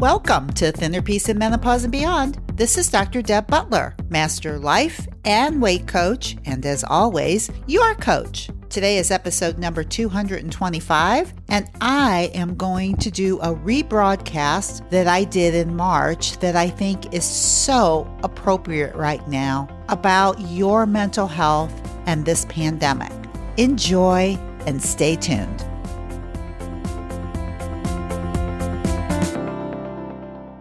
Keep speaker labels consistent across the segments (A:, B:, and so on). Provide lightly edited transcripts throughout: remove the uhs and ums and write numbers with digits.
A: Welcome to Thinner Peace in Menopause and Beyond. This is Dr. Deb Butler, Master Life and Weight Coach, and as always, your coach. Today is episode number 225, and I am going to do a rebroadcast that I did in March that I think is so appropriate right now about your mental health and this pandemic. Enjoy and stay tuned.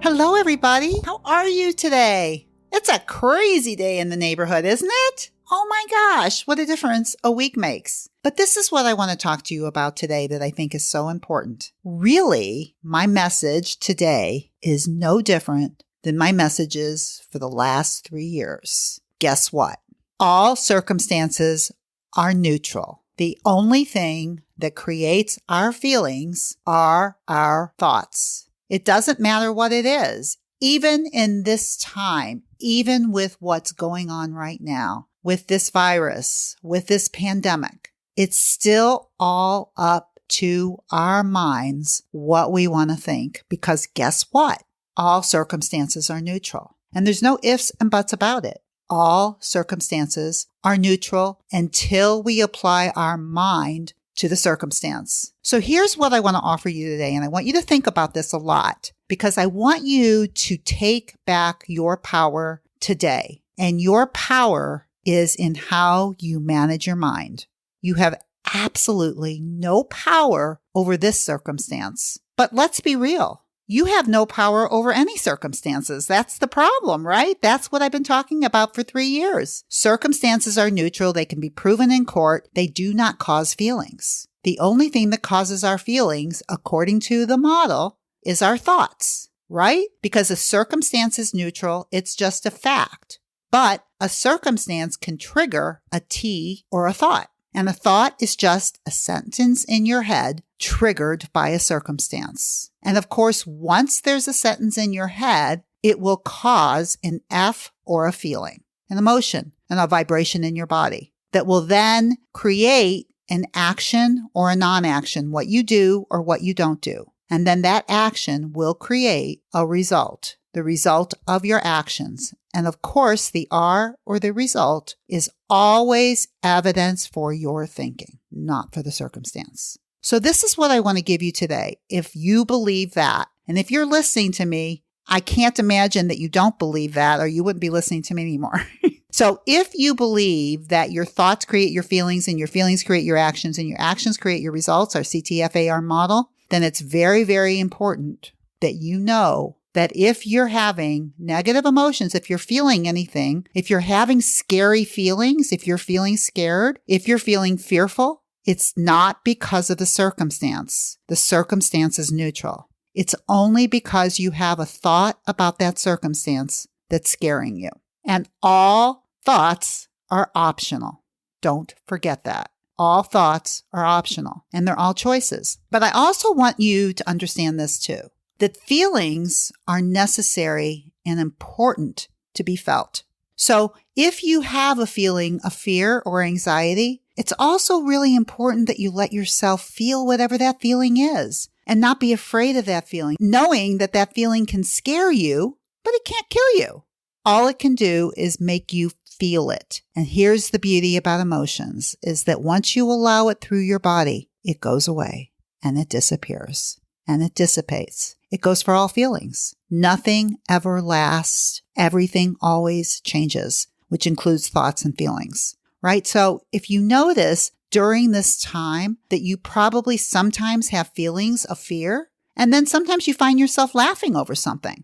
A: Hello, everybody. How are you today? It's a crazy day in the neighborhood, isn't it? Oh my gosh, what a difference a week makes. But this is what I want to talk to you about today that I think is so important. Really, my message today is no different than my messages for the last 3 years. Guess what? All circumstances are neutral. The only thing that creates our feelings are our thoughts. It doesn't matter what it is. Even in this time, even with what's going on right now, with this virus, with this pandemic, it's still all up to our minds what we want to think. Because guess what? All circumstances are neutral. And there's no ifs and buts about it. All circumstances are neutral until we apply our mind to the circumstance. So here's what I want to offer you today. And I want you to think about this a lot because I want you to take back your power today. And your power is in how you manage your mind. You have absolutely no power over this circumstance. But let's be real. You have no power over any circumstances. That's the problem, right? That's what I've been talking about for 3 years. Circumstances are neutral. They can be proven in court. They do not cause feelings. The only thing that causes our feelings, according to the model, is our thoughts, right? Because a circumstance is neutral. It's just a fact. But a circumstance can trigger a T or a thought. And a thought is just a sentence in your head triggered by a circumstance. And of course, once there's a sentence in your head, it will cause an F or a feeling, an emotion, and a vibration in your body that will then create an action or a non-action, what you do or what you don't do. And then that action will create a result, the result of your actions. And of course, the R or the result is always evidence for your thinking, not for the circumstance. So this is what I want to give you today. If you believe that, and if you're listening to me, I can't imagine that you don't believe that or you wouldn't be listening to me anymore. So if you believe that your thoughts create your feelings and your feelings create your actions and your actions create your results, our CTFAR model, then it's very, very important that you know that if you're having negative emotions, if you're feeling anything, if you're having scary feelings, if you're feeling scared, if you're feeling fearful, it's not because of the circumstance. The circumstance is neutral. It's only because you have a thought about that circumstance that's scaring you. And all thoughts are optional. Don't forget that. All thoughts are optional and they're all choices. But I also want you to understand this too, that feelings are necessary and important to be felt. So if you have a feeling of fear or anxiety, it's also really important that you let yourself feel whatever that feeling is and not be afraid of that feeling, knowing that that feeling can scare you, but it can't kill you. All it can do is make you feel it. And here's the beauty about emotions is that once you allow it through your body, it goes away and it disappears and it dissipates. It goes for all feelings. Nothing ever lasts. Everything always changes, which includes thoughts and feelings, right? So if you notice during this time that you probably sometimes have feelings of fear, and then sometimes you find yourself laughing over something.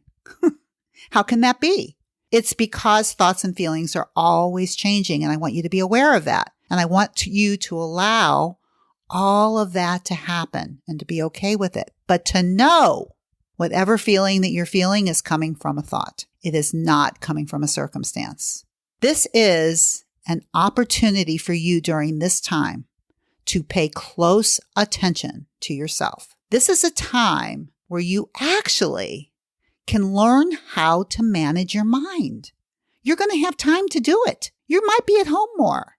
A: How can that be? It's because thoughts and feelings are always changing, and I want you to be aware of that. And I want you to allow all of that to happen and to be okay with it. But to know whatever feeling that you're feeling is coming from a thought. It is not coming from a circumstance. This is an opportunity for you during this time to pay close attention to yourself. This is a time where you actually can learn how to manage your mind. You're going to have time to do it. You might be at home more.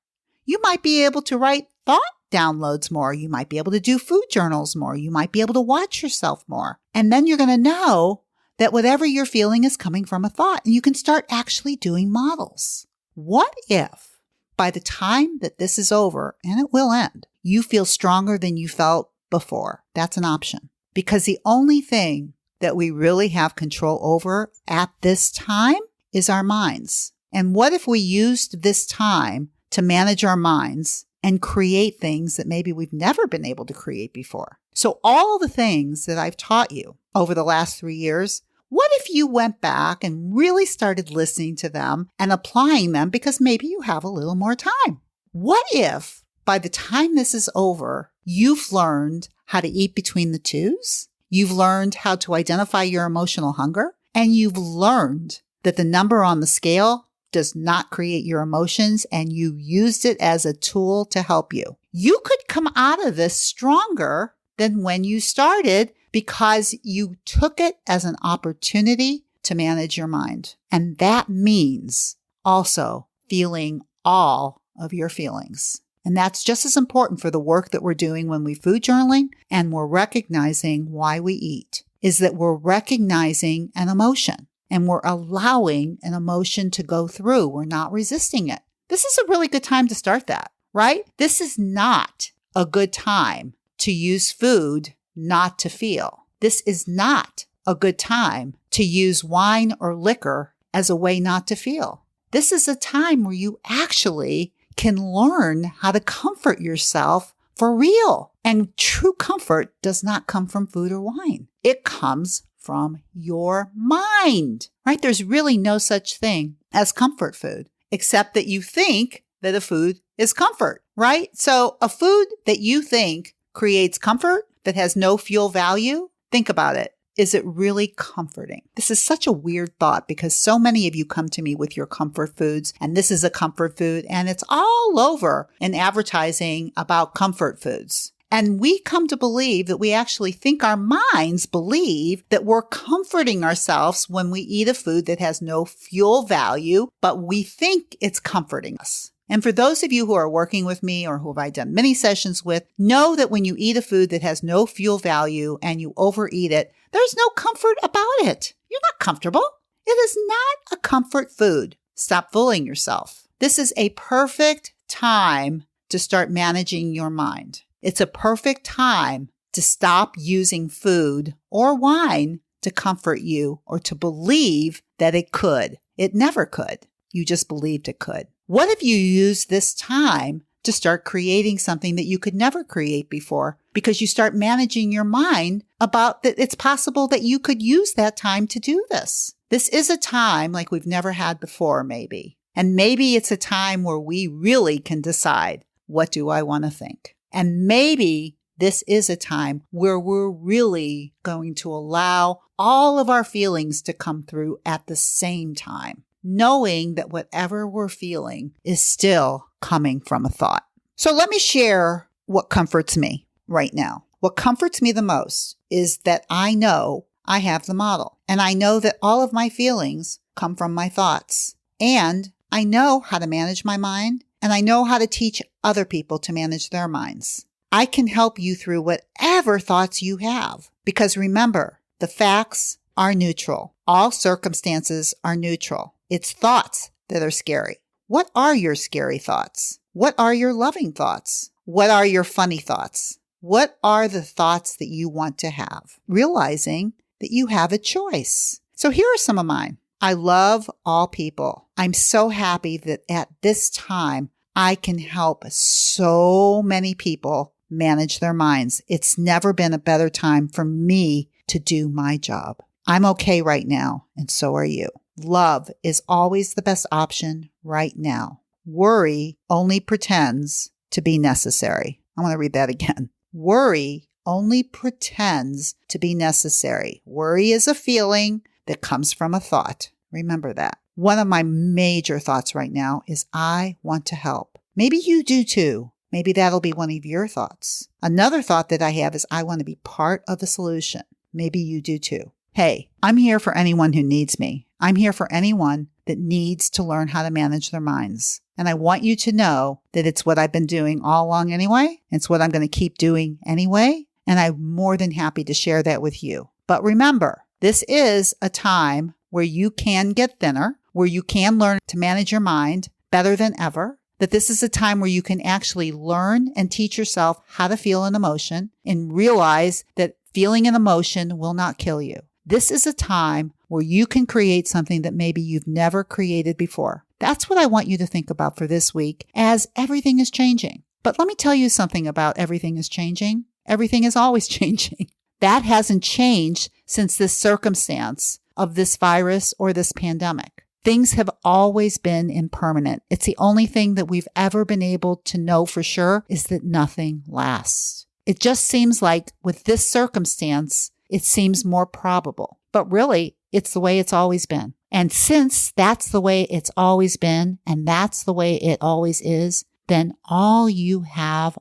A: You might be able to write thought downloads more. You might be able to do food journals more. You might be able to watch yourself more. And then you're going to know that whatever you're feeling is coming from a thought, and you can start actually doing models. What if by the time that this is over, and it will end, you feel stronger than you felt before? That's an option. Because the only thing that we really have control over at this time is our minds. And what if we used this time to manage our minds and create things that maybe we've never been able to create before? So all the things that I've taught you over the last 3 years, what if you went back and really started listening to them and applying them because maybe you have a little more time? What if by the time this is over, you've learned how to eat between the twos? You've learned how to identify your emotional hunger, and you've learned that the number on the scale does not create your emotions, and you used it as a tool to help you. You could come out of this stronger than when you started because you took it as an opportunity to manage your mind. And that means also feeling all of your feelings. And that's just as important for the work that we're doing when we food journaling and we're recognizing why we eat, is that we're recognizing an emotion and we're allowing an emotion to go through. We're not resisting it. This is a really good time to start that, right? This is not a good time to use food not to feel. This is not a good time to use wine or liquor as a way not to feel. This is a time where you actually can learn how to comfort yourself for real. And true comfort does not come from food or wine. It comes from your mind, right? There's really no such thing as comfort food, except that you think that a food is comfort, right? So a food that you think creates comfort that has no fuel value, think about it. Is it really comforting? This is such a weird thought because so many of you come to me with your comfort foods, and this is a comfort food, and it's all over in advertising about comfort foods. And we come to believe that we actually think our minds believe that we're comforting ourselves when we eat a food that has no fuel value, but we think it's comforting us. And for those of you who are working with me or who I've done many sessions with, know that when you eat a food that has no fuel value and you overeat it, there's no comfort about it. You're not comfortable. It is not a comfort food. Stop fooling yourself. This is a perfect time to start managing your mind. It's a perfect time to stop using food or wine to comfort you or to believe that it could. It never could. You just believed it could. What if you use this time to start creating something that you could never create before because you start managing your mind about that it's possible that you could use that time to do this? This is a time like we've never had before, maybe. And maybe it's a time where we really can decide, what do I want to think? And maybe this is a time where we're really going to allow all of our feelings to come through at the same time, knowing that whatever we're feeling is still coming from a thought. So let me share what comforts me right now. What comforts me the most is that I know I have the model, and I know that all of my feelings come from my thoughts, and I know how to manage my mind, and I know how to teach other people to manage their minds. I can help you through whatever thoughts you have, because remember, the facts are neutral. All circumstances are neutral. It's thoughts that are scary. What are your scary thoughts? What are your loving thoughts? What are your funny thoughts? What are the thoughts that you want to have? Realizing that you have a choice. So here are some of mine. I love all people. I'm so happy that at this time, I can help so many people manage their minds. It's never been a better time for me to do my job. I'm okay right now, and so are you. Love is always the best option right now. Worry only pretends to be necessary. I want to read that again. Worry only pretends to be necessary. Worry is a feeling that comes from a thought. Remember that. One of my major thoughts right now is I want to help. Maybe you do too. Maybe that'll be one of your thoughts. Another thought that I have is I want to be part of the solution. Maybe you do too. Hey, I'm here for anyone who needs me. I'm here for anyone that needs to learn how to manage their minds. And I want you to know that it's what I've been doing all along anyway. It's what I'm going to keep doing anyway. And I'm more than happy to share that with you. But remember, This is a time where you can get thinner, where you can learn to manage your mind better than ever, that this is a time where you can actually learn and teach yourself how to feel an emotion and realize that feeling an emotion will not kill you. This is a time where you can create something that maybe you've never created before. That's what I want you to think about for this week as everything is changing. But let me tell you something about everything is changing. Everything is always changing. That hasn't changed since this circumstance of this virus or this pandemic. Things have always been impermanent. It's the only thing that we've ever been able to know for sure is that nothing lasts. It just seems like with this circumstance, it seems more probable. But really, it's the way it's always been. And since that's the way it's always been, and that's the way it always is, then all you have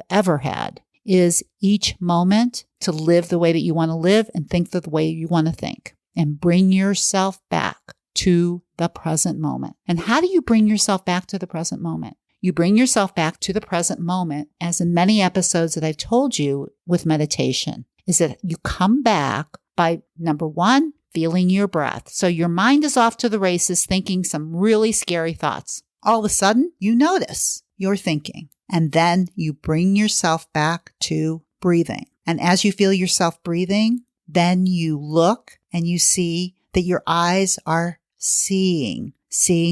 A: ever had is each moment to live the way that you want to live and think the way you want to think and bring yourself back to the present moment. And how do you bring yourself back to the present moment? You bring yourself back to the present moment, as in many episodes that I've told you with meditation, is that you come back by, number one, feeling your breath. So your mind is off to the races thinking some really scary thoughts. All of a sudden, you notice you're thinking, and then you bring yourself back to breathing. And as you feel yourself breathing, then you look and you see that your eyes are seeing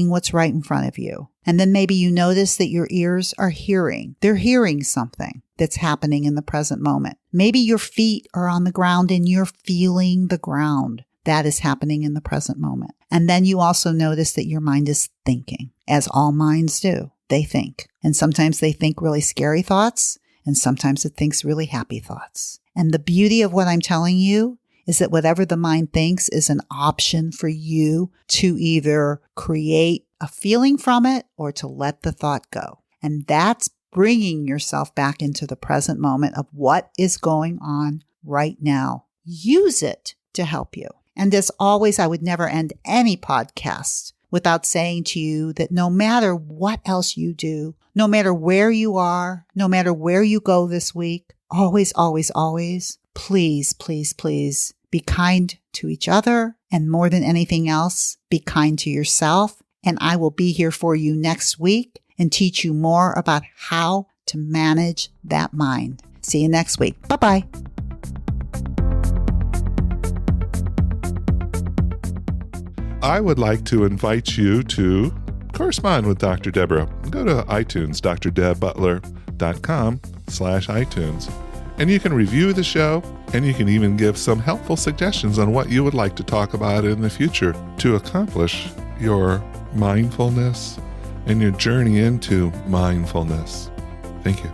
A: what's right in front of you. And then maybe you notice that your ears are hearing. They're hearing something that's happening in the present moment. Maybe your feet are on the ground and you're feeling the ground. That is happening in the present moment. And then you also notice that your mind is thinking, as all minds do. They think. And sometimes they think really scary thoughts, and sometimes it thinks really happy thoughts. And the beauty of what I'm telling you is that whatever the mind thinks is an option for you to either create a feeling from it or to let the thought go. And that's bringing yourself back into the present moment of what is going on right now. Use it to help you. And as always, I would never end any podcast without saying to you that no matter what else you do, no matter where you are, no matter where you go this week, always, always, always, please, please, please be kind to each other. And more than anything else, be kind to yourself. And I will be here for you next week and teach you more about how to manage that mind. See you next week. Bye-bye.
B: I would like to invite you to correspond with Dr. Deborah. Go to iTunes, drdebbutler.com/iTunes. And you can review the show, and you can even give some helpful suggestions on what you would like to talk about in the future to accomplish your mindfulness and your journey into mindfulness. Thank you.